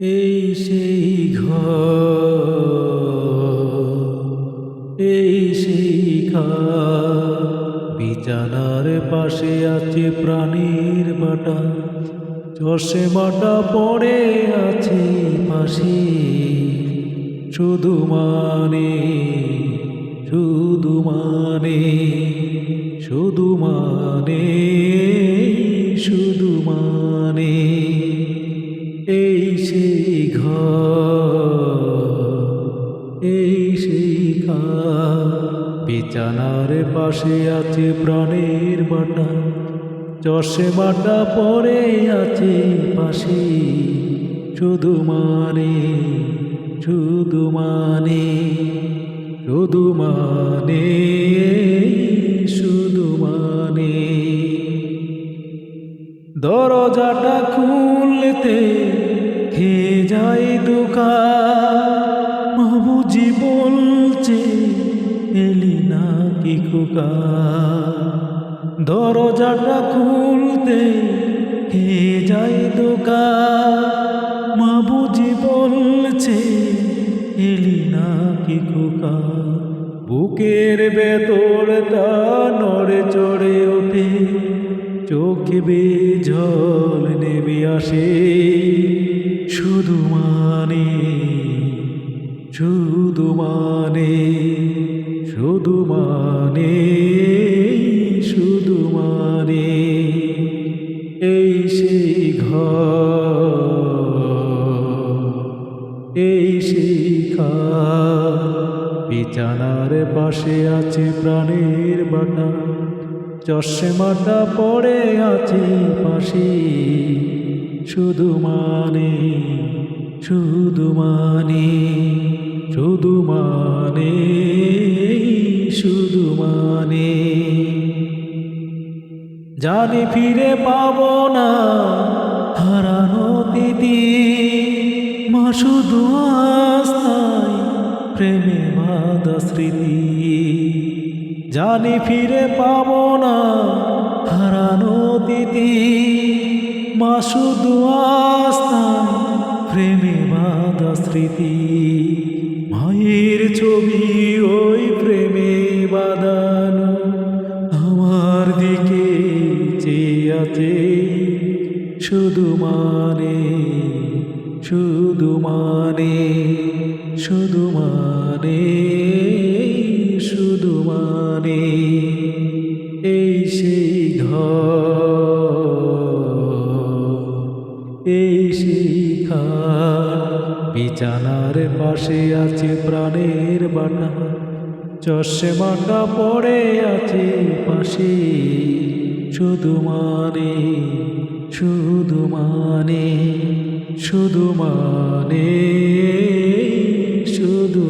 এই সেই ঘর, এই সেই খাট, বিছানার পাশে আছে প্রাণীর বাটা, চশমাটা পড়ে আছে পাশে। শুধু মানে, শুধু মানে, শুধু মানে, শুধু মানে, এই সেই ঘর, এই সেই খাট, বিছানার পাশে আছে প্রাণের বাটা, চশমাটা পরে আছে পাশে। শুধু মানে, শুধু মানে, শুধু মানে, শুধু মানে, দরজাটা খুলতে খেয়ে যায় দোকান, বাবুজি বলছে এলি না কি খোকা। দরজাটা খুলতে খেয়ে যায় দোকান, বাবুজি বলছে এলি না কি খোকা। বুকের ভেতরটা নড়ে চড়ে ওঠে, চোখে বেয়ে জল নেমে আসে। শুধু মানে, শুধু মানে, শুধু মানে, শুধু মানে, এই সেই ঘর, এই সেই খাট, বিছানার পাশে আছে প্রাণের বাটা, চশমাটা পড়ে আছে পাশে। শুধু মানে, শুধু মানে, শুধু মানে, শুধু মানে, জানি ফিরে পাবো না হারানো তিথি, মা শুধু আস্তায় প্রেমে বাঁধা স্মৃতি। জানি ফিরে পাবো না হারানো তিথি, মা শুধু আস্তায় প্রেমে বাঁধা স্মৃতি। মায়ের ছবি ওই প্রেমে বাঁধানো আমার দিকে চেয়ে আছে। শুধু মানে, শুধু মানে, শুধু মানে, শুধু মানে, এই সেই ঘর, এই সেই খাট, বিছানার পাশে আছে প্রাণের বাটা, চশমাটা পড়ে আছে পাশে। শুধু মানে, শুধু মানে, শুধু মানে, শুধু